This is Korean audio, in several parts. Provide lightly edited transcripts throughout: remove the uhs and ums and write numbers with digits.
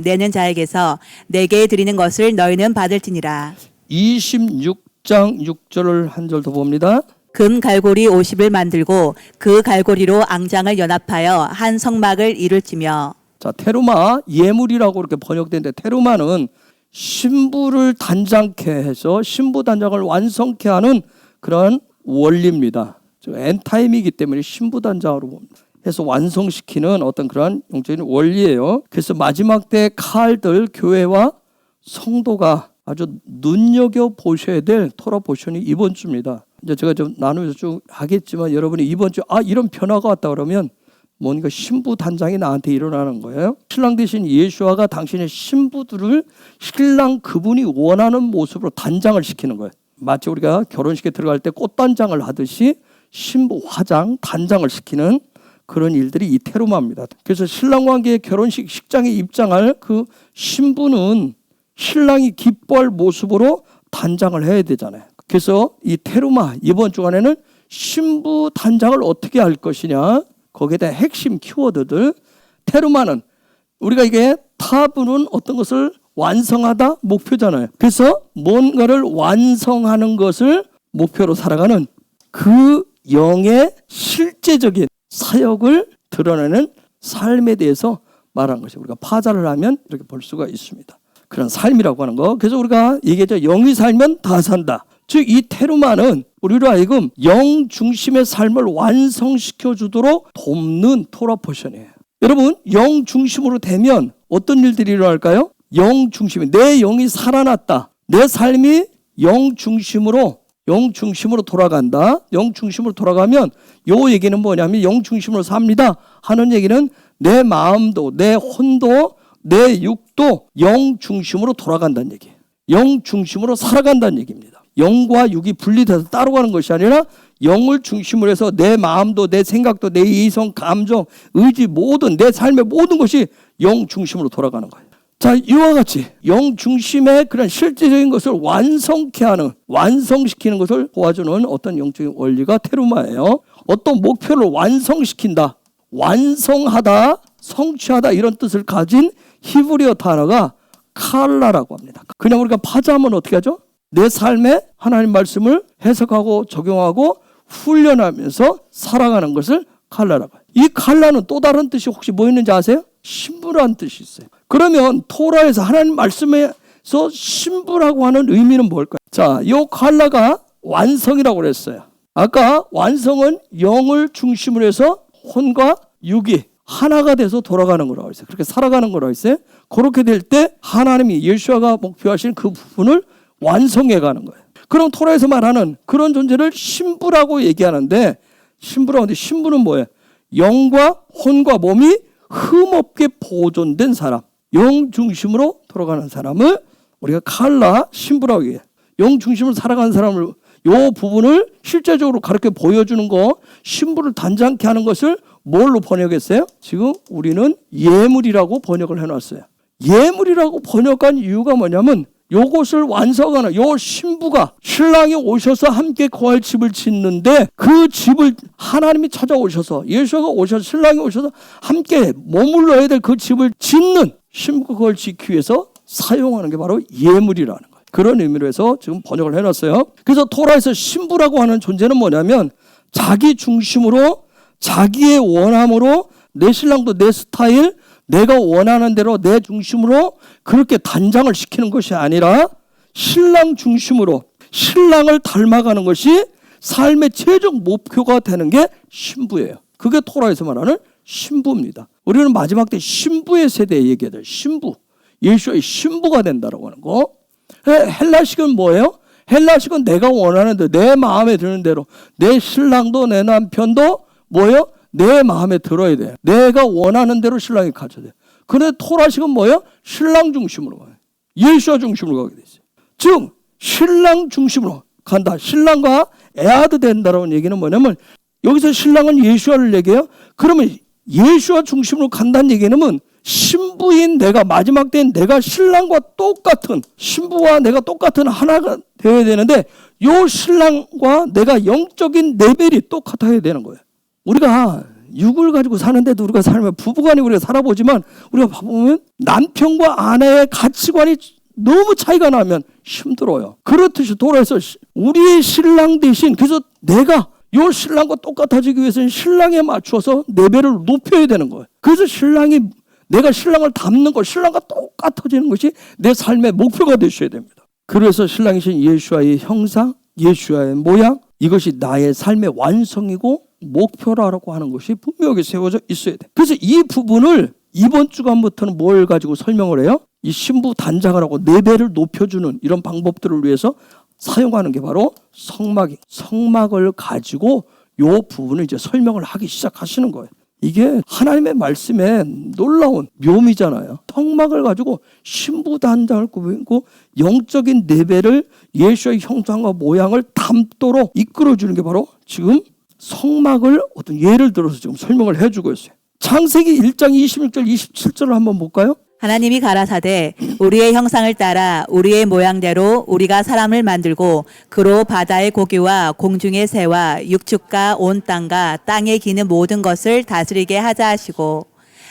내는 자에게서 내게 드리는 것을 너희는 받을지니라. 26장 6절을 한 절 더 봅니다. 금 갈고리 50을 만들고 그 갈고리로 앙장을 연합하여 한 성막을 이룰지며. 자, 테루마 예물이라고 이렇게 번역되는데, 테루마는 신부를 단장케 해서 신부 단장을 완성케 하는 그런 원리입니다. 엔타임이기 때문에 신부 단장으로 해서 완성시키는 어떤 그런 영적인 원리예요. 그래서 마지막 때 칼들 교회와 성도가 아주 눈여겨 보셔야 될 토라 포션이 이번 주입니다. 이제 제가 좀 나누어서 쭉 하겠지만, 여러분이 이번 주 이런 변화가 왔다 그러면 뭔가 신부 단장이 나한테 일어나는 거예요. 신랑 대신 예수와가 당신의 신부들을 신랑 그분이 원하는 모습으로 단장을 시키는 거예요. 마치 우리가 결혼식에 들어갈 때 꽃단장을 하듯이 신부 화장 단장을 시키는 그런 일들이 이 테루마입니다. 그래서 신랑 관계의 결혼식 식장에 입장할 그 신부는 신랑이 기뻐할 모습으로 단장을 해야 되잖아요. 그래서 이 테루마 이번 주간에는 신부 단장을 어떻게 할 것이냐, 거기에 대한 핵심 키워드들. 테루마는 우리가 이게 타부는 어떤 것을 완성하다 목표잖아요. 그래서 뭔가를 완성하는 것을 목표로 살아가는 그 영의 실제적인 사역을 드러내는 삶에 대해서 말하는 것이 우리가 파자를 하면 이렇게 볼 수가 있습니다. 그런 삶이라고 하는 거. 그래서 우리가 얘기했죠. 영이 살면 다 산다. 즉 이 테루마는 우리로 하여금 영 중심의 삶을 완성시켜 주도록 돕는 토라 포션이에요. 여러분, 영 중심으로 되면 어떤 일들이 일어날까요? 영 중심이, 내 영이 살아났다. 내 삶이 영 중심으로 돌아간다. 영 중심으로 돌아가면 요 얘기는 뭐냐면, 영 중심으로 삽니다 하는 얘기는 내 마음도 내 혼도 내 육도 영 중심으로 돌아간다는 얘기예요. 영 중심으로 살아간다는 얘기입니다. 영과 육이 분리돼서 따로 가는 것이 아니라 영을 중심으로 해서 내 마음도 내 생각도 내 이성, 감정, 의지 모든 내 삶의 모든 것이 영 중심으로 돌아가는 거예요. 자, 이와 같이 영 중심의 그런 실제적인 것을 완성케 하는, 완성시키는 것을 도와주는 어떤 영적인 원리가 테루마예요. 어떤 목표를 완성시킨다, 완성하다, 성취하다 이런 뜻을 가진 히브리어 단어가 칼라라고 합니다. 그냥 우리가 파자하면 어떻게 하죠? 내 삶에 하나님 말씀을 해석하고 적용하고 훈련하면서 살아가는 것을 칼라라고 해요. 이 칼라는 또 다른 뜻이 혹시 뭐 있는지 아세요? 신부라는 뜻이 있어요. 그러면 토라에서 하나님 말씀에서 신부라고 하는 의미는 뭘까요? 자, 이 칼라가 완성이라고 그랬어요. 아까 완성은 영을 중심으로 해서 혼과 육이 하나가 돼서 돌아가는 거라고 했어요. 그렇게 살아가는 거라고 했어요. 그렇게 될 때 하나님이 예수와가 목표하신 그 부분을 완성해 가는 거예요. 그럼 토라에서 말하는 그런 존재를 신부라고 얘기하는데, 신부는 뭐예요? 영과 혼과 몸이 흠없게 보존된 사람, 영 중심으로 돌아가는 사람을 우리가 칼라, 신부라고 얘기해요. 영 중심으로 살아가는 사람을, 요 부분을 실제적으로 가르쳐 보여주는 거, 신부를 단장케 하는 것을 뭘로 번역했어요? 지금 우리는 예물이라고 번역을 해놨어요. 예물이라고 번역한 이유가 뭐냐면, 요것을 완성하는 요 신부가 신랑이 오셔서 함께 거할 집을 짓는데, 그 집을 하나님이 찾아오셔서, 예수가 오셔서, 신랑이 오셔서 함께 머물러야 될 그 집을 짓는 신부가 그걸 짓기 위해서 사용하는 게 바로 예물이라는 거예요. 그런 의미로 해서 지금 번역을 해놨어요. 그래서 토라에서 신부라고 하는 존재는 뭐냐면, 자기 중심으로 자기의 원함으로 내 신랑도 내 스타일, 내가 원하는 대로 내 중심으로 그렇게 단장을 시키는 것이 아니라 신랑 중심으로 신랑을 닮아가는 것이 삶의 최종 목표가 되는 게 신부예요. 그게 토라에서 말하는 신부입니다. 우리는 마지막 때 신부의 세대에 얘기해야 돼요. 신부. 예수의 신부가 된다고 하는 거. 헬라식은 뭐예요? 헬라식은 내가 원하는 대로, 내 마음에 드는 대로, 내 신랑도 내 남편도 뭐예요? 내 마음에 들어야 돼. 내가 원하는 대로 신랑이 가져야 돼. 그런데 토라식은 뭐예요? 신랑 중심으로 가요. 예수와 중심으로 가게 돼 있어요. 즉 신랑 중심으로 간다. 신랑과 애아드 된다라는 얘기는 뭐냐면, 여기서 신랑은 예수와를 얘기해요. 그러면 예수와 중심으로 간다는 얘기는 신부인 내가, 마지막 때는 내가 신랑과 똑같은, 신부와 내가 똑같은 하나가 되어야 되는데, 요 신랑과 내가 영적인 레벨이 똑같아야 되는 거예요. 우리가 육을 가지고 사는데도 우리가 살면 부부간에 우리가 살아보지만 우리가 보면 남편과 아내의 가치관이 너무 차이가 나면 힘들어요. 그렇듯이 돌아서 우리의 신랑 대신 그래서 내가 요 신랑과 똑같아지기 위해서는 신랑에 맞춰서 레벨을 높여야 되는 거예요. 그래서 내가 신랑을 닮는 것, 신랑과 똑같아지는 것이 내 삶의 목표가 되셔야 됩니다. 그래서 신랑이신 예수와의 형상, 예수와의 모양, 이것이 나의 삶의 완성이고 목표라고 하는 것이 분명하게 세워져 있어야 돼. 그래서 이 부분을 이번 주간부터는 뭘 가지고 설명을 해요? 이 신부 단장을 하고 레벨을 높여주는 이런 방법들을 위해서 사용하는 게 바로 성막을 가지고 이 부분을 이제 설명을 하기 시작하시는 거예요. 이게 하나님의 말씀에 놀라운 묘미잖아요. 성막을 가지고 신부 단장을 꾸미고 영적인 레벨을 예수의 형상과 모양을 담도록 이끌어주는 게 바로 지금 성막을 어떤 예를 들어서 지금 설명을 해주고 있어요. 창세기 1장 26절 27절을 한번 볼까요? 하나님이 가라사대 우리의 형상을 따라 우리의 모양대로 우리가 사람을 만들고 그로 바다의 고기와 공중의 새와 육축과 온 땅과 땅에 기는 모든 것을 다스리게 하자 하시고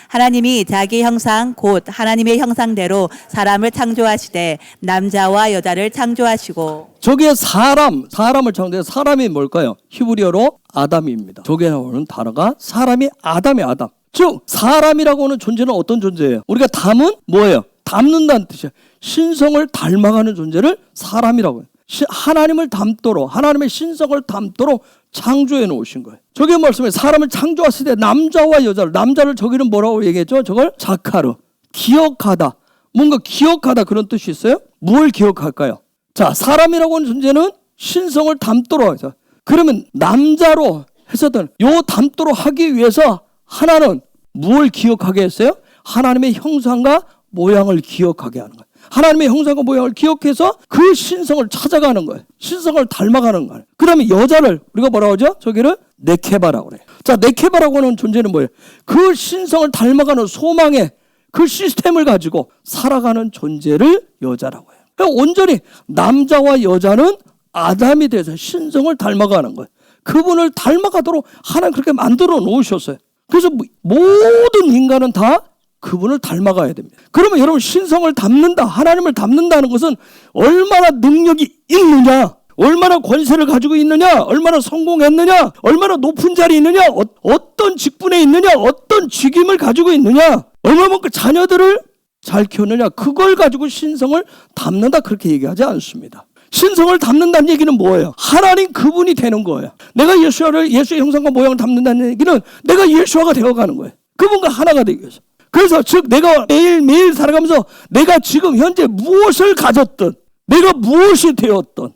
하나님이 자기 형상 곧 하나님의 형상대로 사람을 창조하시되 남자와 여자를 창조하시고 저기에 사람을 창조해 사람이 뭘까요? 히브리어로 아담입니다. 저기에 나오는 단어가 사람이 아담이 아담. 즉 사람이라고 하는 존재는 어떤 존재예요? 우리가 담은 뭐예요? 담는다는 뜻이에요. 신성을 닮아가는 존재를 사람이라고 해요. 하나님을 닮도록 하나님의 신성을 담도록 창조해 놓으신 거예요. 저기 말씀에 사람을 창조하실 때 남자와 여자를 남자를 저기는 뭐라고 얘기했죠? 저걸 자카르 기억하다 뭔가 기억하다 그런 뜻이 있어요? 뭘 기억할까요? 자 사람이라고 하는 존재는 신성을 담도록 해서 그러면 남자로 해서든 요 담도록 하기 위해서 하나는 무엇을 기억하게 했어요? 하나님의 형상과 모양을 기억하게 하는 거예요. 하나님의 형상과 모양을 기억해서 그 신성을 찾아가는 거예요. 신성을 닮아가는 거예요. 그 다음에 여자를 우리가 뭐라고 하죠? 저기를 네케바라고 그래요. 자, 네케바라고 하는 존재는 뭐예요? 그 신성을 닮아가는 소망의 그 시스템을 가지고 살아가는 존재를 여자라고 해요. 그러니까 온전히 남자와 여자는 아담이 돼서 신성을 닮아가는 거예요. 그분을 닮아가도록 하나님 그렇게 만들어 놓으셨어요. 그래서 모든 인간은 다 그분을 닮아가야 됩니다. 그러면 여러분 신성을 담는다, 하나님을 담는다는 것은 얼마나 능력이 있느냐, 얼마나 권세를 가지고 있느냐, 얼마나 성공했느냐, 얼마나 높은 자리에 있느냐, 어떤 직분에 있느냐, 어떤 직임을 가지고 있느냐, 얼마만큼 자녀들을 잘 키웠느냐, 그걸 가지고 신성을 담는다 그렇게 얘기하지 않습니다. 신성을 담는다는 얘기는 뭐예요? 하나님 그분이 되는 거예요. 내가 예수의 형상과 모양을 담는다는 얘기는 내가 예수화가 되어가는 거예요. 그분과 하나가 되기 위해서. 그래서 즉 내가 매일매일 살아가면서 내가 지금 현재 무엇을 가졌든 내가 무엇이 되었든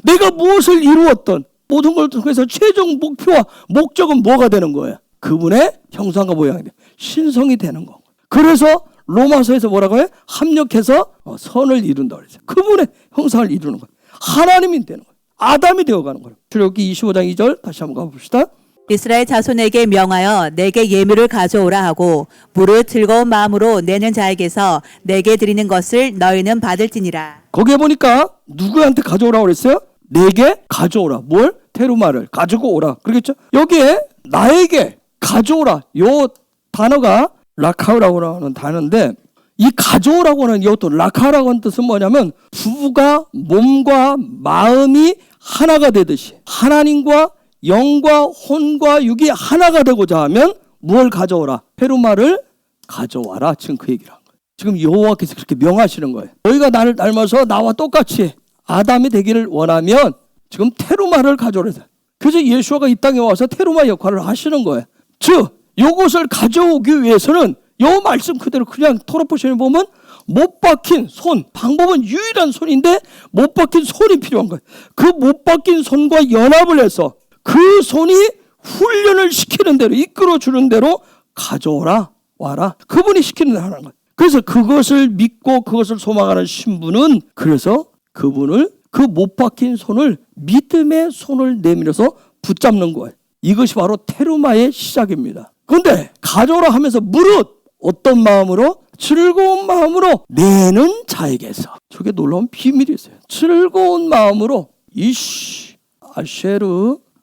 내가 무엇을 이루었든 모든 걸 통해서 최종 목표와 목적은 뭐가 되는 거예요? 그분의 형상과 모양이 돼. 신성이 되는 거고. 그래서 로마서에서 뭐라고 해요? 합력해서 선을 이룬다 그랬어요. 그분의 형상을 이루는 거예요. 하나님이 되는 거예요. 아담이 되어가는 거예요. 출애굽기 25장 2절 다시 한번 가봅시다. 이스라엘 자손에게 명하여 내게 예물을 가져오라 하고 물을 즐거운 마음으로 내는 자에게서 내게 드리는 것을 너희는 받을지니라. 거기에 보니까 누구한테 가져오라고 그랬어요? 내게 가져오라. 뭘? 테루마를 가지고 오라. 그러겠죠? 여기에 나에게 가져오라. 요 단어가 라카우라고 하는 단어인데 이 가져오라고 하는 이것도 라카우라고 하는 뜻은 뭐냐면 부부가 몸과 마음이 하나가 되듯이 하나님과 영과 혼과 육이 하나가 되고자 하면 무엇을 가져오라? 페루마를 가져와라. 지금 그 얘기를 한 거예요. 지금 여호와께서 그렇게 명하시는 거예요. 너희가 나를 닮아서 나와 똑같이 아담이 되기를 원하면 지금 테루마를 가져오라. 그래서 예수가 이 땅에 와서 테루마 역할을 하시는 거예요. 즉 이것을 가져오기 위해서는 요 말씀 그대로 그냥 토라포션을 보면 못 박힌 손, 방법은 유일한 손인데 못 박힌 손이 필요한 거예요. 그 못 박힌 손과 연합을 해서 그 손이 훈련을 시키는 대로 이끌어주는 대로 가져오라 와라. 그분이 시키는 대로 하는 거예요. 그래서 그것을 믿고 그것을 소망하는 신부는 그래서 그분을 그 못 박힌 손을 믿음의 손을 내밀어서 붙잡는 거예요. 이것이 바로 테루마의 시작입니다. 그런데 가져오라 하면서 무릇 어떤 마음으로? 즐거운 마음으로 내는 자에게서. 저게 놀라운 비밀이 있어요. 즐거운 마음으로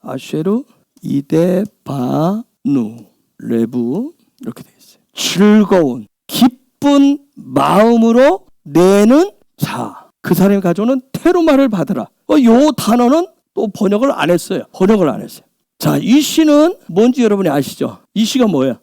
아쉐르 이데바누 레부 이렇게 되어 있어요. 즐거운 기쁜 마음으로 내는 자, 그 사람이 가져오는 테루마를 받으라. 요 단어는 또 번역을 안 했어요. 자, 이 시는 뭔지 여러분이 아시죠? 이 시가 뭐예요?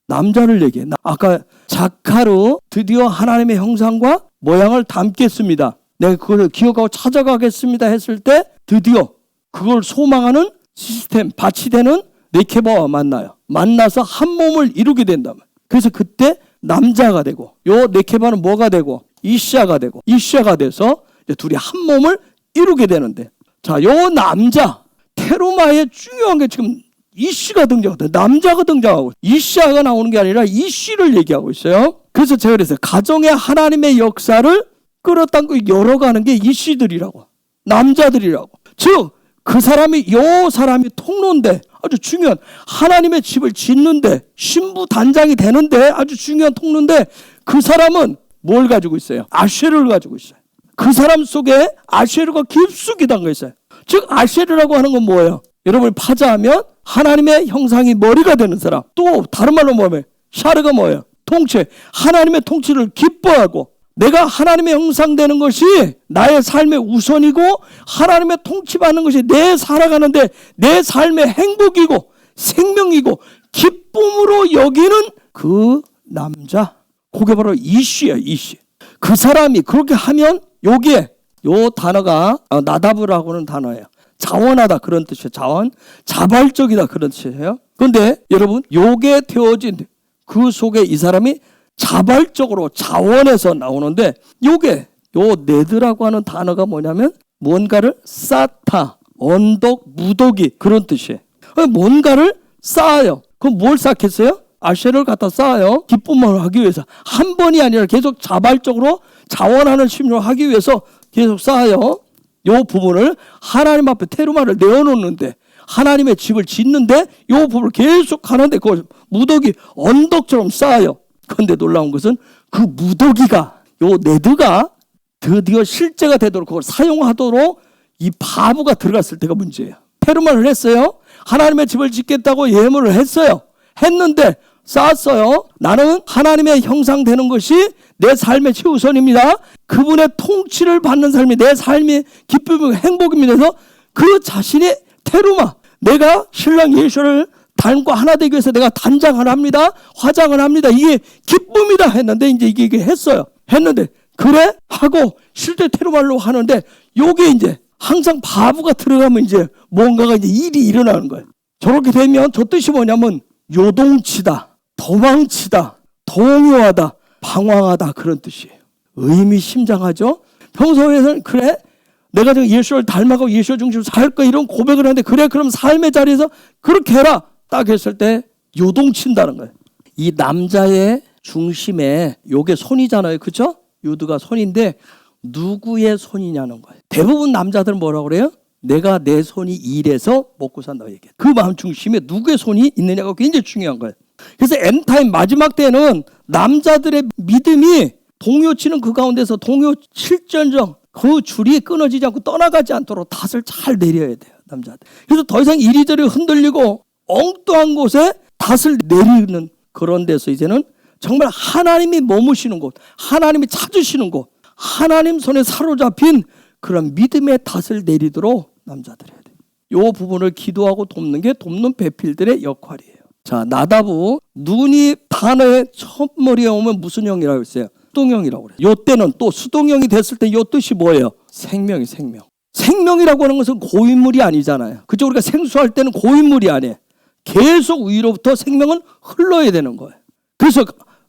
남자를 얘기해. 아까 자카루 드디어 하나님의 형상과 모양을 담겠습니다. 내가 그걸 기억하고 찾아가겠습니다 했을 때 드디어 그걸 소망하는 시스템, 밭이 되는 네케바와 만나요. 만나서 한 몸을 이루게 된다. 그래서 그때 남자가 되고 요 네케바는 뭐가 되고 이시아가 돼서 이제 둘이 한 몸을 이루게 되는데, 자, 요 남자 테루마의 중요한 게 지금 이씨가 등장하거든요. 남자가 등장하고 이시아가 나오는 게 아니라 이씨를 얘기하고 있어요. 그래서 제가 그랬어요. 가정의 하나님의 역사를 끌어당기고 열어가는 게 이씨들이라고, 남자들이라고. 즉 그 사람이 요 사람이 통로인데, 아주 중요한 하나님의 집을 짓는데 신부 단장이 되는데 아주 중요한 통로인데, 그 사람은 뭘 가지고 있어요? 아쉐르를 가지고 있어요. 그 사람 속에 아쉐르가 깊숙이 담겨 있어요. 즉 아쉐르라고 하는 건 뭐예요? 여러분이 파자하면 하나님의 형상이 머리가 되는 사람. 또 다른 말로 뭐예요? 샤르가 뭐예요? 통치. 하나님의 통치를 기뻐하고 내가 하나님의 형상 되는 것이 나의 삶의 우선이고 하나님의 통치받는 것이 내 살아가는데 내 삶의 행복이고 생명이고 기쁨으로 여기는 그 남자, 그게 바로 이씨예요. 이씨. 그 사람이 그렇게 하면 여기에 요 단어가 나다브라고 하는 단어예요. 자원하다 그런 뜻이에요. 자원, 자발적이다 그런 뜻이에요. 그런데 여러분 요게 되어진 그 속에 이 사람이 자발적으로 자원해서 나오는데, 요게 요 네드라고 하는 단어가 뭐냐면 뭔가를 쌓다, 언덕, 무더기 그런 뜻이에요. 뭔가를 쌓아요. 그럼 뭘 쌓겠어요? 아쉐를 갖다 쌓아요. 기쁨을 하기 위해서. 한 번이 아니라 계속 자발적으로 자원하는 심리를 하기 위해서 계속 쌓아요. 요 부분을 하나님 앞에 테루마를 내어놓는데, 하나님의 집을 짓는데 요 부분을 계속 하는데 그걸 무더기, 언덕처럼 쌓아요. 그런데 놀라운 것은 그 무더기가, 요 네드가 드디어 실제가 되도록 그걸 사용하도록 이 바브가 들어갔을 때가 문제예요. 테루마를 했어요. 하나님의 집을 짓겠다고 예물을 했어요. 했는데 쌓았어요. 나는 하나님의 형상 되는 것이 내 삶의 최우선입니다. 그분의 통치를 받는 삶이 내 삶의 기쁨이고 행복입니다. 그래서 그 자신이 테루마, 내가 신랑 예수를 닮고 하나 되기 위해서 내가 단장을 합니다. 화장을 합니다. 이게 기쁨이다 했는데 이제 이게 했어요. 했는데 그래? 하고 실제 테루마로 하는데 요게 이제 항상 바브가 들어가면 이제 뭔가가 이제 일이 일어나는 거예요. 저렇게 되면 저 뜻이 뭐냐면 요동치다, 도망치다, 동요하다, 방황하다 그런 뜻이에요. 의미심장하죠? 평소에는 그래? 내가 지금 예수를 닮아가고 예수 중심으로 살 거야 이런 고백을 하는데 그래? 그럼 삶의 자리에서 그렇게 해라. 딱 했을 때 요동친다는 거예요. 이 남자의 중심에 요게 손이잖아요. 그렇죠? 유드가 손인데 누구의 손이냐는 거예요. 대부분 남자들은 뭐라고 그래요? 내가 내 손이 일해서 먹고 산다고 얘기해요. 그 마음 중심에 누구의 손이 있느냐가 굉장히 중요한 거예요. 그래서 엔타임 마지막 때는 남자들의 믿음이 동요치는 그 가운데서 동요 칠전정 그 줄이 끊어지지 않고 떠나가지 않도록 닷을 잘 내려야 돼요. 남자들. 그래서 더 이상 이리저리 흔들리고 엉뚱한 곳에 닷을 내리는 그런 데서 이제는 정말 하나님이 머무시는 곳, 하나님이 찾으시는 곳, 하나님 손에 사로잡힌 그런 믿음의 닷을 내리도록 남자들이 해야 돼요. 이 부분을 기도하고 돕는 게 돕는 배필들의 역할이에요. 자, 나다브 눈이 단어의 첫머리에 오면 무슨 형이라고 했어요? 수동형이라고 그래요. 요 때는 또 수동형이 됐을 때 요 뜻이 뭐예요? 생명이 생명. 생명이라고 하는 것은 고인물이 아니잖아요. 그죠? 우리가 생수할 때는 고인물이 아니에요. 계속 위로부터 생명은 흘러야 되는 거예요. 그래서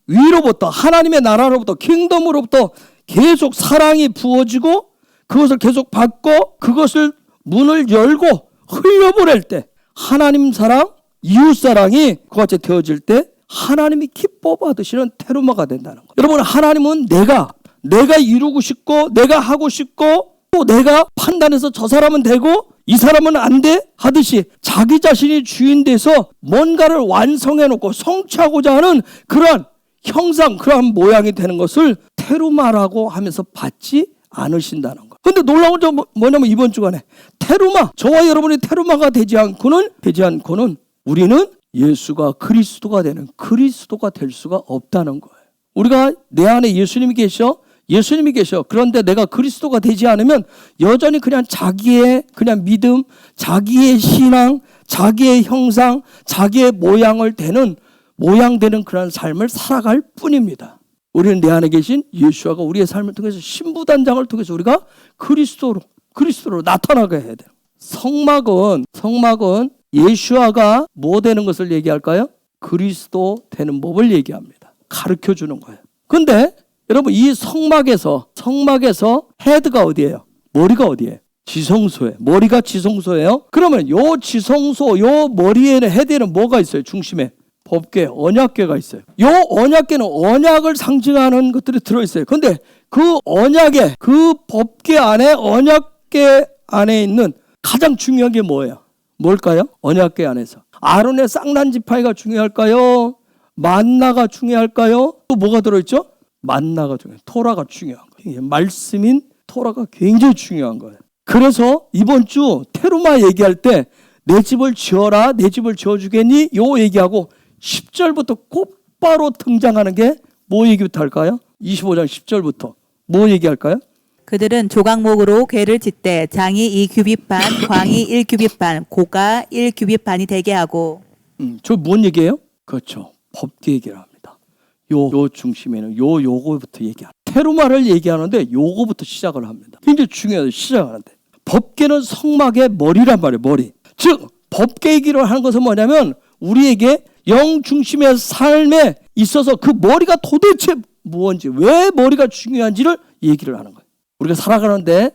위로부터 하나님의 나라로부터 킹덤으로부터 계속 사랑이 부어지고 그것을 계속 받고 그것을 문을 열고 흘려보낼 때 하나님 사랑, 이웃 사랑이 그같이 되어질 때 하나님이 기뻐 받으시는 테루마가 된다는 거예요. 여러분, 하나님은 내가 이루고 싶고 내가 하고 싶고 또 내가 판단해서 저 사람은 되고 이 사람은 안 돼 하듯이 자기 자신이 주인 돼서 뭔가를 완성해 놓고 성취하고자 하는 그러한 형상, 그러한 모양이 되는 것을 테루마라고 하면서 받지 않으신다는 거예요. 근데 놀라운 점 뭐냐면 이번 주간에 테루마, 저와 여러분이 테루마가 되지 않고는 우리는 예수가 그리스도가 되는 그리스도가 될 수가 없다는 거예요. 우리가 내 안에 예수님이 계셔. 그런데 내가 그리스도가 되지 않으면 여전히 그냥 자기의 그냥 믿음, 자기의 신앙, 자기의 형상, 자기의 모양되는 그런 삶을 살아갈 뿐입니다. 우리는 내 안에 계신 예수와가 우리의 삶을 통해서 신부단장을 통해서 우리가 그리스도로 나타나게 해야 돼요. 성막은 예수와가 뭐 되는 것을 얘기할까요? 그리스도 되는 법을 얘기합니다. 가르쳐 주는 거예요. 근데 여러분 이 성막에서 헤드가 어디예요? 머리가 어디예요? 지성소예요. 머리가 지성소예요. 그러면 요 지성소, 요 머리에는 헤드에는 뭐가 있어요? 중심에 법궤, 언약궤가 있어요. 요 언약궤는 언약을 상징하는 것들이 들어있어요. 근데 그 언약의 그 법궤 안에 언약궤 안에 있는 가장 중요한 게 뭐예요? 뭘까요? 언약궤 안에서 아론의 쌍난 지팡이가 중요할까요? 만나가 중요할까요? 또 뭐가 들어있죠? 만나가 중요해요. 토라가 중요한 거예요. 말씀인 토라가 굉장히 중요한 거예요. 그래서 이번 주 테루마 얘기할 때 내 집을 지어라, 내 집을 지어주겠니? 요 얘기하고 10절부터 곧바로 등장하는 게 뭐 얘기부터 할까요? 25장 10절부터 뭐 얘기할까요? 그들은 조각목으로 궤를 짓되 장이 2규빗 광이 1규빗 고가 1규빗이 되게 하고. 저 뭔 얘기예요? 그렇죠. 법궤 얘기를 합니다. 요 중심에는 요거부터 얘기합니다. 테루마를 얘기하는데 요거부터 시작을 합니다. 굉장히 중요해요. 시작하는데. 법궤는 성막의 머리란 말이에요. 머리. 즉 법궤 얘기를 하는 것은 뭐냐면 우리에게 영 중심의 삶에 있어서 그 머리가 도대체 무엇인지, 왜 머리가 중요한지를 얘기를 하는 거예요. 우리가 살아가는데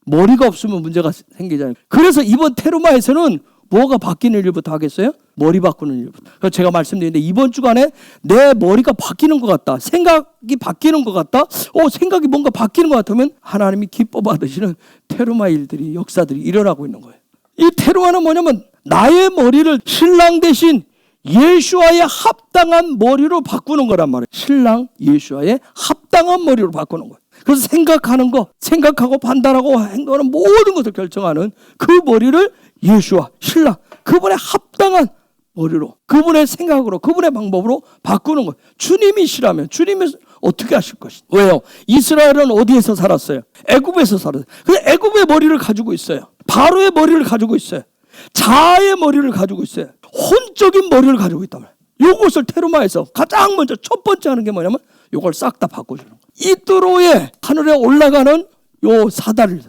머리가 없으면 문제가 생기잖아요. 그래서 이번 테루마에서는 뭐가 바뀌는 일부터 하겠어요? 머리 바꾸는 일부터. 그래서 제가 말씀드리는데 이번 주간에 내 머리가 바뀌는 것 같다. 생각이 바뀌는 것 같다. 생각이 뭔가 바뀌는 것 같으면 하나님이 기뻐 받으시는 테루마 일들이, 역사들이 일어나고 있는 거예요. 이 테루마는 뭐냐면 나의 머리를 신랑 대신 예수와의 합당한 머리로 바꾸는 거란 말이에요. 신랑 예수와의 합당한 머리로 바꾸는 거예요. 그래서 생각하고 판단하고 행동하는 모든 것을 결정하는 그 머리를 예수와 신랑, 그분의 합당한 머리로, 그분의 생각으로, 그분의 방법으로 바꾸는 거예요. 주님이시라면 주님이 어떻게 하실 것이냐. 왜요? 이스라엘은 어디에서 살았어요? 애굽에서 살았어요. 그래서 애굽의 머리를 가지고 있어요. 바로의 머리를 가지고 있어요. 자아의 머리를 가지고 있어요. 혼적인 머리를 가지고 있단 말이에요. 이것을 테루마에서 가장 먼저 첫 번째 하는 게 뭐냐면 이걸 싹 다 바꿔주는 거예요. 이뚜로에 하늘에 올라가는 요 사다리를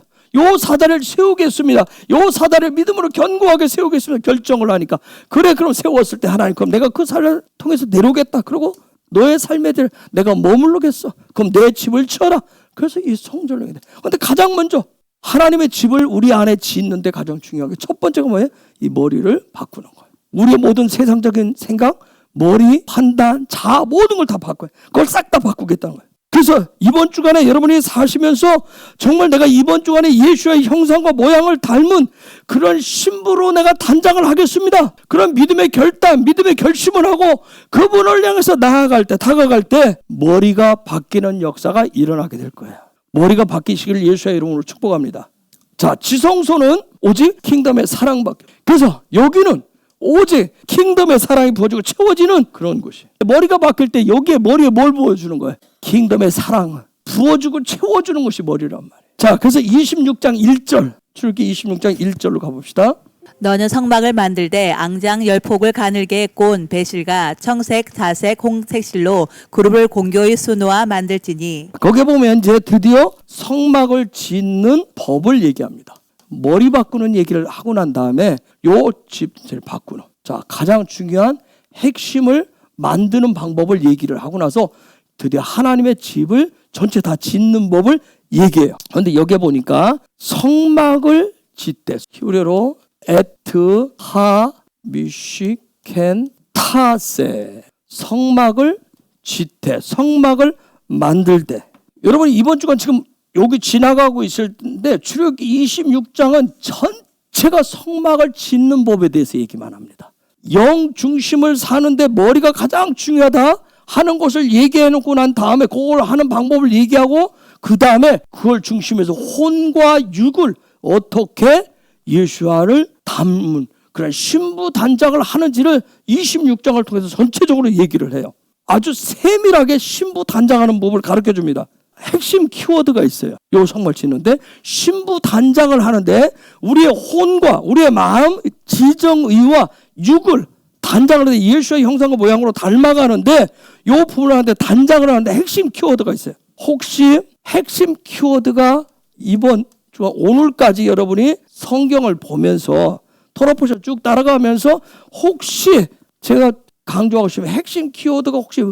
세우겠습니다. 요 사다리를 믿음으로 견고하게 세우겠습니다. 결정을 하니까 그럼 세웠을 때 하나님 그럼 내가 그 사다리를 통해서 내려오겠다. 그리고 너의 삶에 대해 내가 머물르겠어. 그럼 내 집을 지어라. 그래서 이 성전을 해야 돼. 그런데 가장 먼저 하나님의 집을 우리 안에 짓는데 가장 중요한 게 첫 번째가 뭐예요? 이 머리를 바꾸는 거예요. 우리의 모든 세상적인 생각, 머리, 판단, 자아 모든 걸 다 바꿔요. 그걸 싹 다 바꾸겠다는 거예요. 그래서 이번 주간에 여러분이 사시면서 정말 내가 이번 주간에 예수의 형상과 모양을 닮은 그런 신부로 내가 단장을 하겠습니다. 그런 믿음의 결단, 믿음의 결심을 하고 그분을 향해서 다가갈 때 머리가 바뀌는 역사가 일어나게 될 거예요. 머리가 바뀌시기를 예수의 이름으로 축복합니다. 자, 지성소는 오직 킹덤의 사랑밖에. 그래서 여기는 오직 킹덤의 사랑이 부어지고 채워지는 그런 곳이에요. 머리가 바뀔 때 여기에 머리에 뭘 부어주는 거예요? 킹덤의 사랑을 부어주고 채워주는 것이 머리란 말이에요. 자, 그래서 26장 1절, 출애굽기 26장 1절로 가봅시다. 너는 성막을 만들되 앙장 10폭을 가늘게 꼰 배실과 청색, 자색, 홍색 실로 그룹을 공교히 수놓아 만들지니. 거기에 보면 이제 드디어 성막을 짓는 법을 얘기합니다. 머리 바꾸는 얘기를 하고 난 다음에 요 집을 바꾸는, 자, 가장 중요한 핵심을 만드는 방법을 얘기를 하고 나서 드디어 하나님의 집을 전체 다 짓는 법을 얘기해요. 그런데 여기에 보니까 성막을 짓되 히브리어로 에트 하 미시켄 타세, 성막을 짓되, 성막을 만들되. 여러분 이번 주간 지금 여기 지나가고 있을 텐데 출애굽기 26장은 전체가 성막을 짓는 법에 대해서 얘기만 합니다. 영 중심을 사는데 머리가 가장 중요하다 하는 것을 얘기해 놓고 난 다음에 그걸 하는 방법을 얘기하고 그 다음에 그걸 중심에서 혼과 육을 어떻게 예수와를 담은 그런 신부 단장을 하는지를 26장을 통해서 전체적으로 얘기를 해요. 아주 세밀하게 신부 단장하는 법을 가르쳐 줍니다. 핵심 키워드가 있어요. 요 성말 짓는데 신부 단장을 하는데 우리의 혼과 우리의 마음, 지정의와 육을 단장을 하는데 예수의 형상과 모양으로 닮아가는데 요 부분을 하는데 단장을 하는데 핵심 키워드가 있어요. 혹시 핵심 키워드가 이번 주와 오늘까지 여러분이 성경을 보면서 토라포션 쭉 따라가면서 혹시 제가 강조하고 싶은 핵심 키워드가 혹시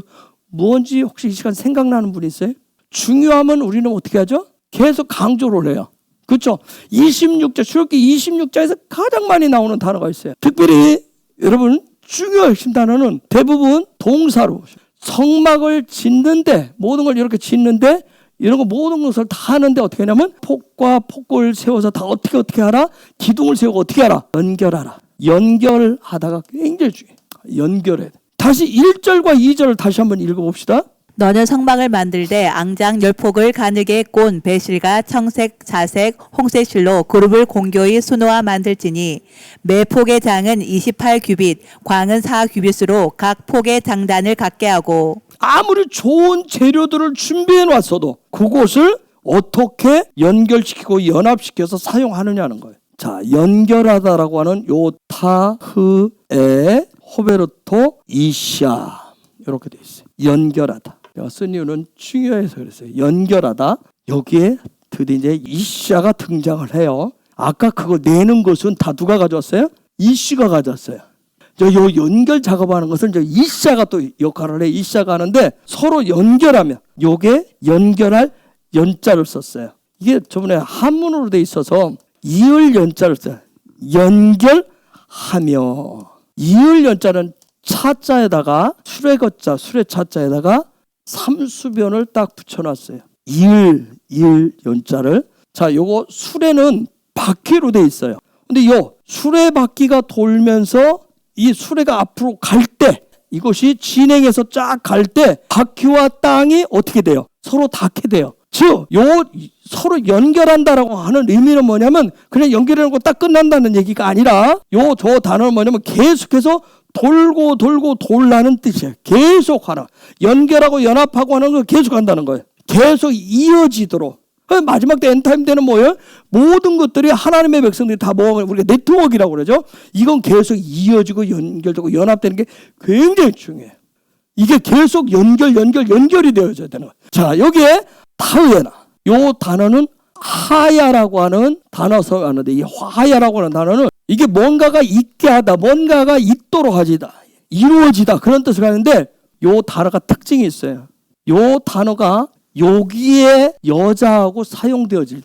뭔지 혹시 이 시간 생각나는 분 있어요? 중요하면 우리는 어떻게 하죠? 계속 강조를 해요. 그렇죠? 26장, 출애굽기 26장에서 가장 많이 나오는 단어가 있어요. 특별히 여러분 중요한 핵심 단어는 대부분 동사로 성막을 짓는데 모든 걸 이렇게 짓는데 이런 거 모든 것을 다 하는데 어떻게 하냐면 폭과 폭골 세워서 다 어떻게 하라? 기둥을 세우고 어떻게 하라? 연결하라. 연결하다가 굉장히 중요해요. 연결해야 돼. 다시 1절과 2절을 다시 한번 읽어봅시다. 너는 성막을 만들되 앙장 10폭을 가늘게 꼰 배실과 청색, 자색, 홍색 실로 그룹을 공교히 수놓아 만들지니 매 폭의 장은 28규빗, 광은 4규빗으로 각 폭의 장단을 갖게 하고 아무리 좋은 재료들을 준비해 놨어도 그곳을 어떻게 연결시키고 연합시켜서 사용하느냐는 거예요. 자, 연결하다라고 하는 요타흐에 호베르토 이샤 이렇게 돼 있어요. 연결하다. 제가 쓴 이유는 중요해서 그랬어요. 연결하다. 여기에 드디어 이제 이샤가 등장을 해요. 아까 그거 내는 것은 다 누가 가져왔어요? 이씨가 가져왔어요. 요 연결 작업하는 것은 이제 이샤가 또 역할을 해. 이샤가 하는데 서로 연결하면 요게 연결할 연자를 썼어요. 이게 저번에 한문으로 돼 있어서 이을 연자를 써요. 연결하며. 이을 연자는 차자에다가 술의 거자, 술의 차자에다가 삼수변을 딱 붙여놨어요. 이을 연자를. 자, 요거 수레는 바퀴로 돼 있어요. 근데 요 수레 바퀴가 돌면서 이 수레가 앞으로 갈 때 이것이 진행해서 쫙 갈 때 바퀴와 땅이 어떻게 돼요? 서로 닿게 돼요. 즉, 요 서로 연결한다라고 하는 의미는 뭐냐면 그냥 연결하는 거 딱 끝난다는 얘기가 아니라 요 저 단어는 뭐냐면 계속해서 돌고 돌라는 뜻이에요. 계속 하나. 연결하고 연합하고 하는 거 계속 한다는 거예요. 계속 이어지도록. 마지막 때 엔타임 때는 뭐예요? 모든 것들이 하나님의 백성들이 다 모아서 우리가 네트워크라고 그러죠. 이건 계속 이어지고 연결되고 연합되는 게 굉장히 중요해요. 이게 계속 연결이 되어져야 되는 거예요. 자, 여기에 타우에나. 요 단어는 하야라고 하는 단어 사용하는데 이 하야라고 하는 단어는 이게 뭔가가 있게 하다, 뭔가가 있도록 하지다, 이루어지다 그런 뜻을 하는데 요 단어가 특징이 있어요. 요 단어가 여기에 여자하고 사용되어질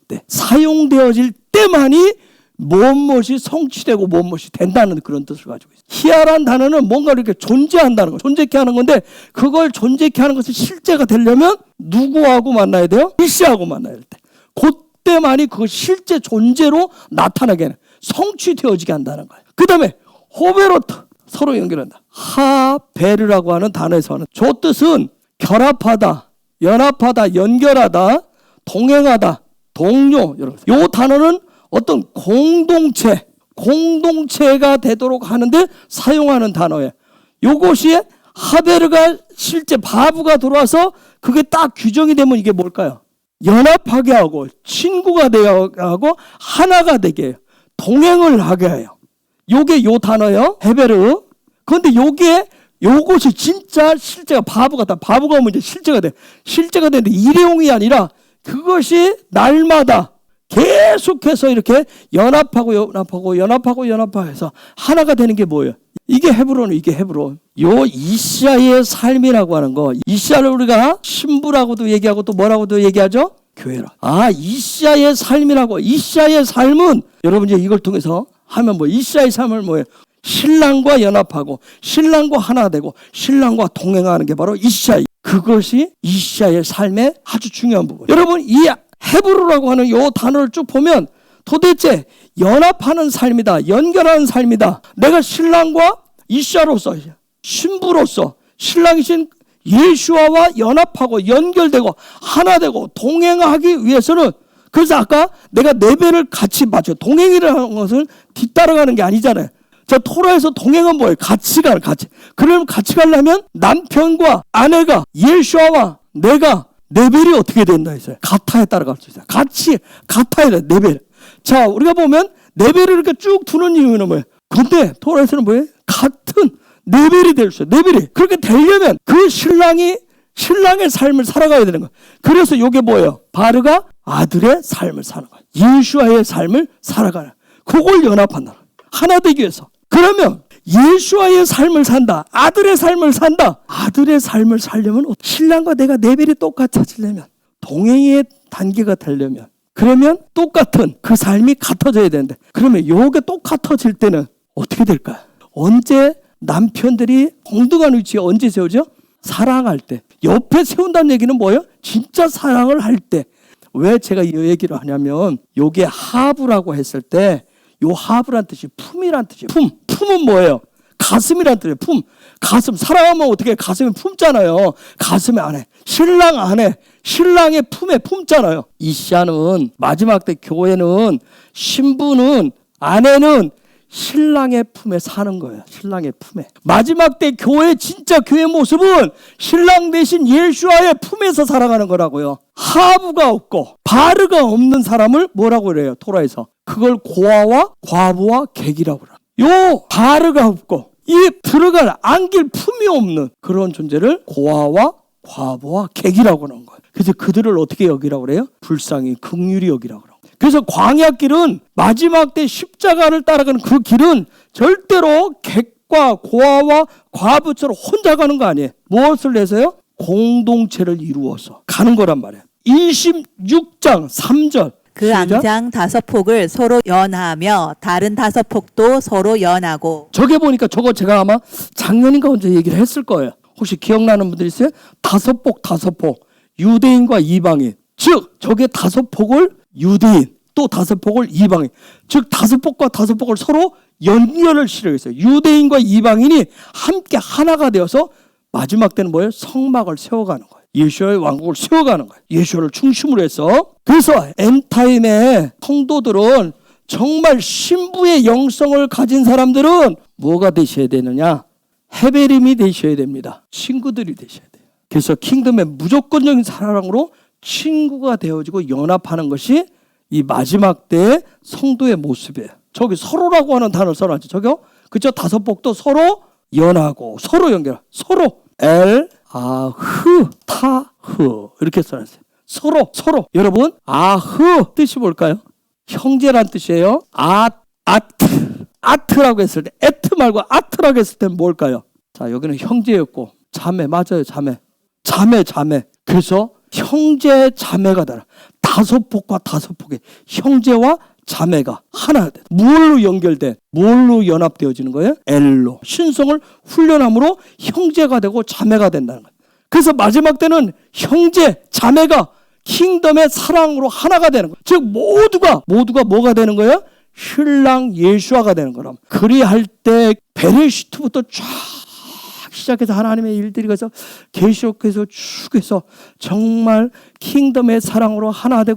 때만이 무엇이 성취되고 무엇이 된다는 그런 뜻을 가지고 있어요. 희야란 단어는 뭔가 이렇게 존재한다는 거, 존재케 하는 건데 그걸 존재케 하는 것이 실제가 되려면 누구하고 만나야 돼요? 이씨하고 만나야 될 때. 그때만이 그 실제 존재로 나타나게 하는, 성취되어지게 한다는 거예요. 그 다음에 호베로트, 서로 연결한다. 하베르라고 하는 단어에서 하는 저 뜻은 결합하다, 연합하다, 연결하다, 동행하다, 동료. 요 단어는 어떤 공동체가 되도록 하는데 사용하는 단어예요. 요것이 하베르가 실제 바브가 들어와서 그게 딱 규정이 되면 이게 뭘까요? 연합하게 하고 친구가 되게 하고 하나가 되게 해요. 동행을 하게 해요. 요게 요 단어예요. 헤베르. 그런데 요것이 진짜 실제가 바브가 오면 이제 실제가 돼. 실제가 되는데 일회용이 아니라 그것이 날마다 계속해서 이렇게 연합하고 해서 하나가 되는 게 뭐예요? 이게 헤브론은 이게 헤브론. 요 이시아의 삶이라고 하는 거. 이시아를 우리가 신부라고도 얘기하고 또 뭐라고도 얘기하죠? 교회라. 아, 이시아의 삶이라고. 이시아의 삶은 여러분 이제 이걸 통해서 하면 뭐 이시아의 삶은 뭐예요? 신랑과 연합하고 신랑과 하나 되고 신랑과 동행하는 게 바로 이시아. 그것이 이시아의 삶의 아주 중요한 부분. 여러분 이 헤브루라고 하는 요 단어를 쭉 보면 도대체 연합하는 삶이다, 연결하는 삶이다. 내가 신랑과 이시아로서, 신부로서 신랑이신 예수와와 연합하고 연결되고 하나 되고 동행하기 위해서는, 그래서 아까 내가 네 배를 같이 맞춰 동행이라는 것은 뒤따라가는 게 아니잖아요. 자, 토라에서 동행은 뭐예요? 같이 가는, 같이. 그러면 같이 가려면 남편과 아내가 예수아와 내가 레벨이 어떻게 된다 했어요? 같아야 따라갈 수 있어요. 같이 같아야 돼, 레벨. 자, 우리가 보면 레벨을 이렇게 쭉 두는 이유는 뭐예요? 근데 토라에서는 뭐예요? 같은 레벨이 될 수 있어요. 레벨이. 그렇게 되려면 그 신랑의 삶을 살아가야 되는 거예요. 그래서 이게 뭐예요? 바르가 아들의 삶을 사는 거예요. 예수아의 삶을 살아가는 거예요. 그걸 연합한다. 하나 되기 위해서. 그러면 예수아의 삶을 산다. 아들의 삶을 산다. 아들의 삶을 살려면 신랑과 내가 레벨이 똑같아지려면, 동행의 단계가 되려면, 그러면 똑같은 그 삶이 같아져야 되는데, 그러면 요게 똑같아질 때는 어떻게 될까요? 언제 남편들이 동등한 위치에 언제 세우죠? 사랑할 때. 옆에 세운다는 얘기는 뭐예요? 진짜 사랑을 할 때. 왜 제가 이 얘기를 하냐면, 요게 하부라고 했을 때, 요 하부란 뜻이 품이란 뜻이에요. 품은 뭐예요? 가슴이란 뜻이에요. 품. 가슴. 사랑하면 어떻게 가슴에 품잖아요. 가슴에 안에. 신랑 안에. 신랑의 품에 품잖아요. 이시아는 마지막 때 교회는 신부는 아내는 신랑의 품에 사는 거예요. 신랑의 품에. 마지막 때 교회 진짜 교회 모습은 신랑 대신 예수와의 품에서 살아가는 거라고요. 하부가 없고 바르가 없는 사람을 뭐라고 그래요? 토라에서. 그걸 고아와 과부와 객이라고 그래요. 요 바르가 없고 이 들어갈 안길 품이 없는 그런 존재를 고아와 과부와 객이라고 하는 거예요. 그래서 그들을 어떻게 여기라고 그래요? 불쌍히 긍휼히 여기라고 그래요. 그래서 광야길은 마지막 때 십자가를 따라가는 그 길은 절대로 객과 고아와 과부처럼 혼자 가는 거 아니에요. 무엇을 해서요? 공동체를 이루어서 가는 거란 말이에요. 26장 3절 그 앙장 5폭을 서로 연하며 다른 5폭도 서로 연하고. 저게 보니까 저거 제가 아마 작년인가 언제 얘기를 했을 거예요. 혹시 기억나는 분들 있어요? 5폭 유대인과 이방인. 즉 저게 5폭을 유대인 또 5폭을 이방인. 즉 5폭과 5폭을 서로 연결을 시작했어요. 유대인과 이방인이 함께 하나가 되어서 마지막 때는 뭐예요? 성막을 세워가는 거예요. 예수의 왕국을 세워가는 거예요. 예수를 중심으로 해서. 그래서 엔타임의 성도들은 정말 신부의 영성을 가진 사람들은 뭐가 되셔야 되느냐? 헤베림이 되셔야 됩니다. 친구들이 되셔야 돼요. 그래서 킹덤의 무조건적인 사랑으로 친구가 되어지고 연합하는 것이 이 마지막 때의 성도의 모습이에요. 저기 서로라고 하는 단어를 써놨죠. 저기요. 그죠? 5폭도 서로 연하고 서로 연결. 서로 아흐 타흐 이렇게 써놨어요. 서로. 여러분 아흐 뜻이 뭘까요? 형제란 뜻이에요. 아트라고 했을 때 에트 말고 아트라고 했을 때는 뭘까요? 자, 여기는 형제였고 자매 맞아요. 자매. 그래서 형제 자매가 되라. 5폭과 5폭의 형제와 자매가 하나 돼. 뭘로 연결돼? 뭘로 연합되어지는 거예요? 엘로. 신성을 훈련함으로 형제가 되고 자매가 된다는 거예요. 그래서 마지막 때는 형제, 자매가 킹덤의 사랑으로 하나가 되는 거예요. 즉 모두가 뭐가 되는 거예요? 신랑 예수아가 되는 거라면. 그리할 때 베레시트부터 쫙 시작해서 하나님의 일들이 가서 계시록에서 쭉 해서 정말 킹덤의 사랑으로 하나 될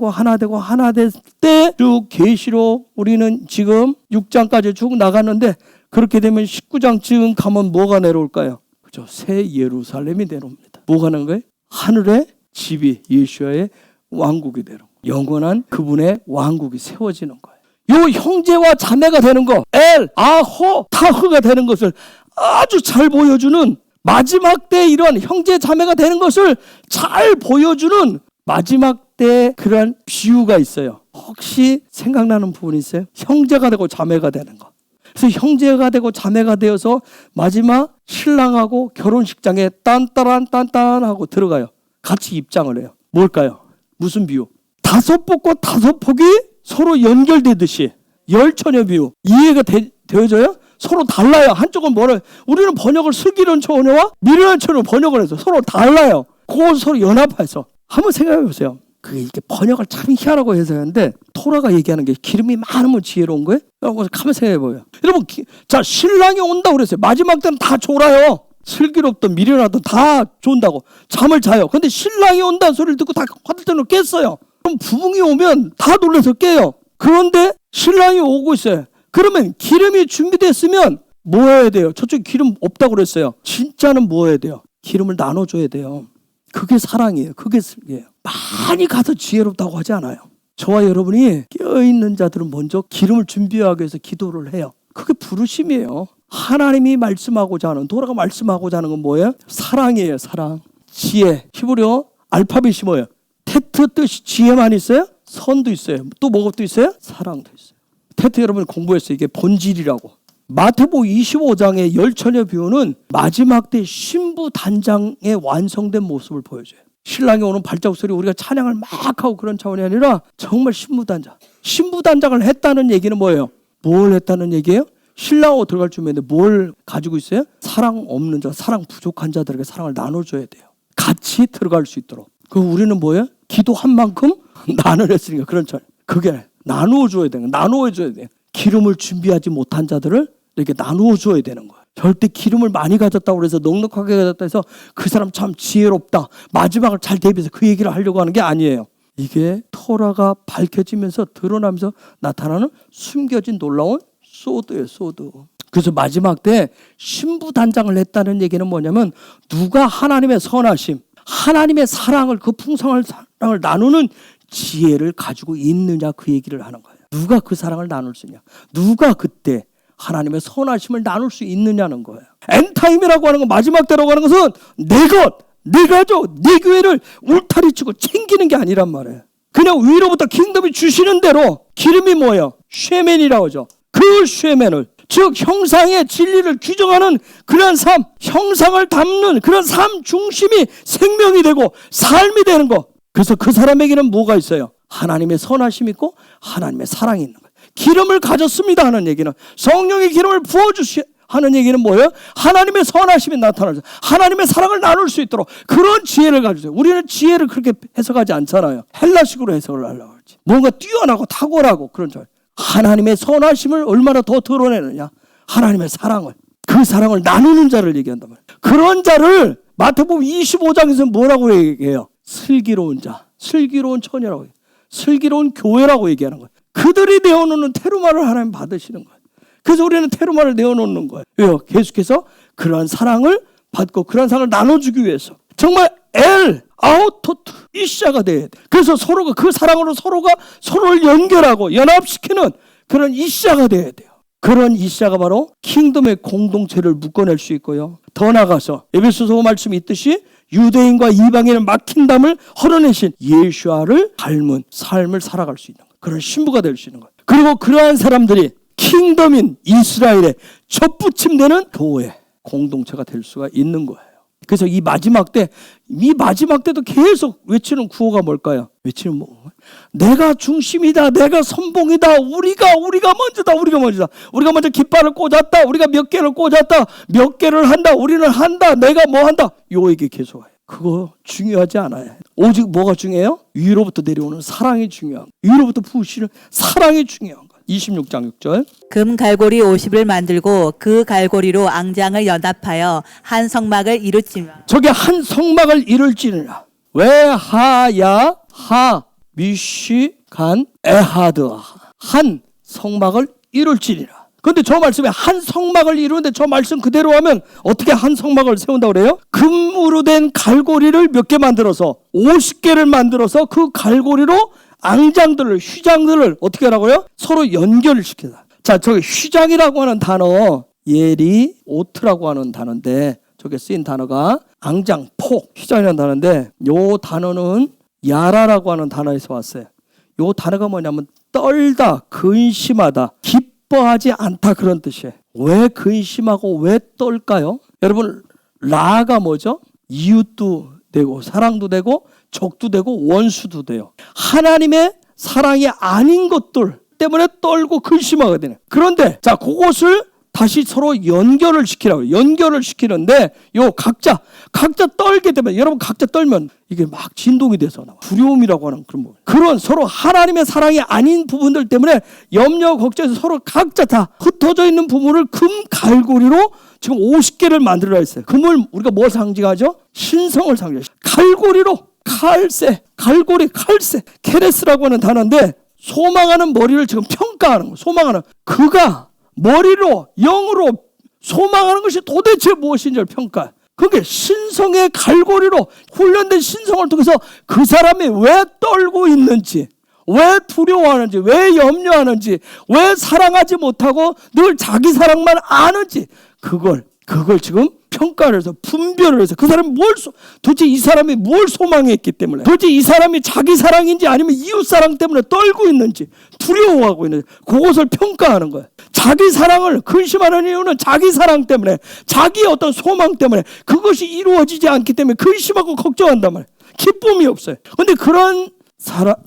때 쭉 계시록 우리는 지금 6장까지 쭉 나갔는데 그렇게 되면 19장쯤 가면 뭐가 내려올까요? 그죠? 새 예루살렘이 내려옵니다. 뭐가 하는 거예요? 하늘의 집이 예수와의 왕국이 되는 거예요. 영원한 그분의 왕국이 세워지는 거예요. 요 형제와 자매가 되는 거, 타흐가 되는 것을 아주 잘 보여주는 마지막 때 이런 형제 자매가 되는 것을 잘 보여주는 마지막 때 그런 비유가 있어요. 혹시 생각나는 부분이 있어요? 형제가 되고 자매가 되는 거. 그래서 형제가 되고 자매가 되어서 마지막 신랑하고 결혼식장에 딴따란 하고 들어가요. 같이 입장을 해요. 뭘까요? 무슨 비유? 5폭과 5폭이 서로 연결되듯이 열처녀 비유. 이해가 되어져요? 서로 달라요. 한쪽은 뭐를 우리는 번역을 슬기로운 처녀와 미련한 처녀로 번역을 해서 서로 달라요. 그걸 서로 연합해서 한번 생각해 보세요. 그게 이렇게 번역을 참 희한하고 해서 하는데 토라가 얘기하는 게 기름이 많으면 지혜로운 거예요? 가만 생각해 보여요. 여러분 자 신랑이 온다고 그랬어요. 마지막 때는 다 졸아요. 슬기롭든 미련하든 다 존다고 잠을 자요. 근데 신랑이 온다는 소리를 듣고 다 화들짝 깼어요. 그럼 부흥이 오면 다 놀라서 깨요. 그런데 신랑이 오고 있어요. 그러면 기름이 준비됐으면 뭐 해야 돼요? 저쪽에 기름 없다고 그랬어요. 진짜는 뭐 해야 돼요? 기름을 나눠줘야 돼요. 그게 사랑이에요. 그게 슬기예요. 많이 가서 지혜롭다고 하지 않아요. 저와 여러분이 깨어있는 자들은 먼저 기름을 준비하기 위해서 기도를 해요. 그게 부르심이에요. 하나님이 말씀하고자 하는, 도라가 말씀하고자 하는 건 뭐예요? 사랑이에요. 사랑. 지혜. 히브리어 알파벳이 뭐예요? 테트 뜻이 지혜만 있어요? 선도 있어요. 또 뭐가 또 있어요? 사랑도 있어요. 테트 여러분 공부했어요. 이게 본질이라고. 마태복음 25장의 열처녀 비유는 마지막 때 신부 단장의 완성된 모습을 보여줘요. 신랑이 오는 발자국 소리 우리가 찬양을 막 하고 그런 차원이 아니라 정말 신부 단장. 신부 단장을 했다는 얘기는 뭐예요? 뭘 했다는 얘기예요? 신랑하고 들어갈 준비인데 뭘 가지고 있어요? 사랑 없는 자, 사랑 부족한 자들에게 사랑을 나눠줘야 돼요. 같이 들어갈 수 있도록. 그 우리는 뭐예요? 기도한 만큼 나눠냈으니까 그런 차. 그게 나누어줘야 되는 거예요. 나누어줘야 돼요. 기름을 준비하지 못한 자들을 이렇게 나누어줘야 되는 거예요. 절대 기름을 많이 가졌다고 해서 넉넉하게 가졌다 해서 그 사람 참 지혜롭다. 마지막을 잘 대비해서 그 얘기를 하려고 하는 게 아니에요. 이게 토라가 밝혀지면서 드러나면서 나타나는 숨겨진 놀라운 소드예요. 소드. 그래서 마지막 때 신부 단장을 했다는 얘기는 뭐냐면 누가 하나님의 선하심, 하나님의 사랑을, 그 풍성한 사랑을 나누는 지혜를 가지고 있느냐, 그 얘기를 하는 거예요. 누가 그 사랑을 나눌 수 있냐, 누가 그때 하나님의 선하심을 나눌 수 있느냐는 거예요. 엔타임이라고 하는 건, 마지막 때라고 하는 것은 내 것, 내 가족, 내 교회를 울타리치고 챙기는 게 아니란 말이에요. 그냥 위로부터 킹덤이 주시는 대로 기름이 뭐예요? 쉐멘이라고 하죠. 그 쉐멘을, 즉 형상의 진리를 규정하는 그런 삶, 형상을 담는 그런 삶 중심이 생명이 되고 삶이 되는 거. 그래서 그 사람에게는 뭐가 있어요? 하나님의 선하심이 있고 하나님의 사랑이 있는 거예요. 기름을 가졌습니다 하는 얘기는, 성령의 기름을 부어주시 하는 얘기는 뭐예요? 하나님의 선하심이 나타나죠. 하나님의 사랑을 나눌 수 있도록 그런 지혜를 가지세요. 우리는 지혜를 그렇게 해석하지 않잖아요. 헬라식으로 해석을 하려고 하지. 뭔가 뛰어나고 탁월하고 그런 줄. 하나님의 선하심을 얼마나 더 드러내느냐, 하나님의 사랑을, 그 사랑을 나누는 자를 얘기한단 말이에요. 그런 자를 마태복음 25장에서 뭐라고 얘기해요? 슬기로운 자, 슬기로운 처녀라고 해요. 슬기로운 교회라고 얘기하는 거예요. 그들이 내어놓는 테루마를 하나님 받으시는 거예요. 그래서 우리는 테루마를 내어놓는 거예요. 왜요? 계속해서 그러한 사랑을 받고 그러한 사랑을 나눠주기 위해서 정말 아우토트 이샤가 돼야 돼. 그래서 서로가 그 사랑으로 서로가 서로를 연결하고 연합시키는 그런 이샤가 돼야 돼요. 그런 이샤가 바로 킹덤의 공동체를 묶어낼 수 있고요. 더 나아가서 에베소서 말씀이 있듯이 유대인과 이방인을 막힌 담을 헐어내신 예수아를 닮은 삶을 살아갈 수 있는 거예요. 그런 신부가 될 수 있는 거예요. 그리고 그러한 사람들이 킹덤인 이스라엘의 접붙임되는 교회 공동체가 될 수가 있는 거예요. 그래서 이 마지막 때도 계속 외치는 구호가 뭘까요? 외치는 뭐? 내가 중심이다, 내가 선봉이다, 우리가 먼저다, 우리가 먼저 깃발을 꽂았다, 우리가 몇 개를 꽂았다, 몇 개를 한다, 우리는 한다, 내가 뭐 한다. 요 얘기 계속 해요. 그거 중요하지 않아요. 오직 뭐가 중요해요? 위로부터 내려오는 사랑이 중요한 거예요. 위로부터 부으시는 사랑이 중요한 거예요. 26장 6절. 금 갈고리 50을 만들고 그 갈고리로 앙장을 연합하여 한 성막을 이루지며. 저게 한 성막을 이룰지니라. 왜 하야 하 미시 간 에하드, 한 성막을 이룰지니라. 그런데 저 말씀에 한 성막을 이루는데 저 말씀 그대로 하면 어떻게 한 성막을 세운다고 그래요? 금으로 된 갈고리를 몇 개 만들어서 50개를 만들어서 그 갈고리로 앙장들을, 휘장들을 어떻게 하라고요? 서로 연결을 시키다. 자, 저기 휘장이라고 하는 단어, 예리 오트라고 하는 단어인데 저게 쓰인 단어가 앙장, 폭, 휘장이라는 단어인데 요 단어는 야라라고 하는 단어에서 왔어요. 요 단어가 뭐냐면 떨다, 근심하다, 기뻐하지 않다, 그런 뜻이에요. 왜 근심하고 왜 떨까요? 여러분, 라가 뭐죠? 이웃도 되고 사랑도 되고 적도 되고 원수도 돼요. 하나님의 사랑이 아닌 것들 때문에 떨고 근심하거든요. 그런데 자, 그것을 다시 서로 연결을 시키라고, 연결을 시키는데 요 각자 떨게 되면, 여러분 각자 떨면 이게 막 진동이 돼서 나와. 두려움이라고 하는 그런 부분. 그런 서로 하나님의 사랑이 아닌 부분들 때문에 염려 걱정해서 서로 각자 다 흩어져 있는 부분을 금 갈고리로 지금 50개를 만들어야 했어요. 금을 우리가 뭘 상징하죠? 신성을 상징하죠. 갈고리로 칼세, 갈고리, 칼세, 케레스라고 하는 단어인데 소망하는 머리를 지금 평가하는 거예요. 소망하는 그가 머리로 영으로 소망하는 것이 도대체 무엇인지를 평가해. 그게 신성의 갈고리로 훈련된 신성을 통해서 그 사람이 왜 떨고 있는지, 왜 두려워하는지, 왜 염려하는지, 왜 사랑하지 못하고 늘 자기 사랑만 아는지 그걸 지금 평가를 해서 분별을 해서 그 사람이 도대체 이 사람이 뭘 소망했기 때문에, 도대체 이 사람이 자기 사랑인지 아니면 이웃 사랑 때문에 떨고 있는지, 두려워하고 있는지 그것을 평가하는 거예요. 자기 사랑을 근심하는 이유는 자기 사랑 때문에, 자기의 어떤 소망 때문에 그것이 이루어지지 않기 때문에 근심하고 걱정한단 말이에요. 기쁨이 없어요. 그런데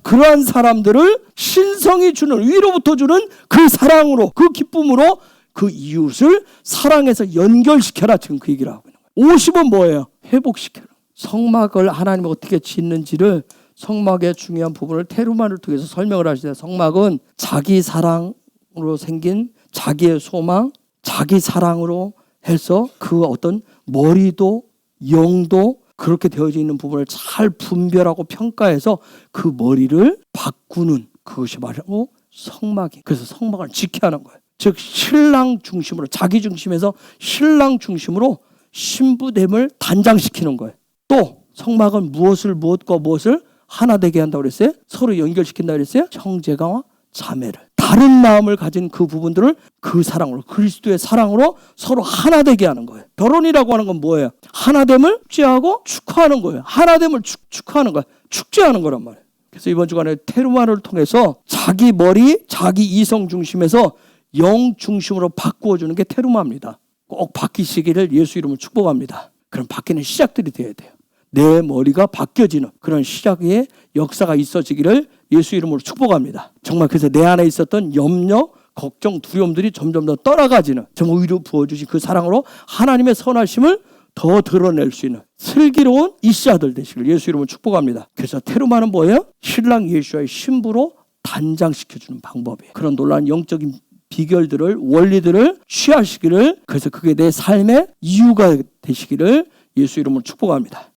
그러한 사람들을 신성이 주는, 위로부터 주는 그 사랑으로, 그 기쁨으로 그 이웃을 사랑해서 연결시켜라. 지금 그 얘기를 하고 있는 거예요. 50은 뭐예요? 회복시켜라. 성막을 하나님이 어떻게 짓는지를, 성막의 중요한 부분을 테루만을 통해서 설명을 하시는데, 성막은 자기 사랑으로 생긴 자기의 소망, 자기 사랑으로 해서 그 어떤 머리도 영도 그렇게 되어져 있는 부분을 잘 분별하고 평가해서 그 머리를 바꾸는, 그것이 바로 성막이. 그래서 성막을 지켜야 하는 거예요. 즉 신랑 중심으로, 자기 중심에서 신랑 중심으로 신부됨을 단장시키는 거예요. 또 성막은 무엇과 무엇을 하나 되게 한다고 그랬어요? 서로 연결시킨다고 그랬어요? 형제가 자매를, 다른 마음을 가진 그 부분들을 그 사랑으로, 그리스도의 사랑으로 서로 하나 되게 하는 거예요. 결혼이라고 하는 건 뭐예요? 하나됨을 축제하고 축하하는 거예요. 하나됨을 축하하는 거예요. 축제하는 거란 말이에요. 그래서 이번 주간에 테루마를 통해서 자기 머리, 자기 이성 중심에서 영 중심으로 바꾸어주는 게 테루마입니다. 꼭 바뀌시기를 예수 이름으로 축복합니다. 그럼 바뀌는 시작들이 돼야 돼요. 내 머리가 바뀌어지는 그런 시작의 역사가 있어지기를 예수 이름으로 축복합니다. 정말 그래서 내 안에 있었던 염려, 걱정, 두려움들이 점점 더 떠나가지는, 정말 위로 부어주신 그 사랑으로 하나님의 선하심을 더 드러낼 수 있는 슬기로운 이씨아들 되시길 예수 이름으로 축복합니다. 그래서 테루마는 뭐예요? 신랑 예수와의 신부로 단장시켜주는 방법이에요. 그런 놀라운 영적인 비결들을, 원리들을 취하시기를, 그래서 그게 내 삶의 이유가 되시기를 예수 이름으로 축복합니다.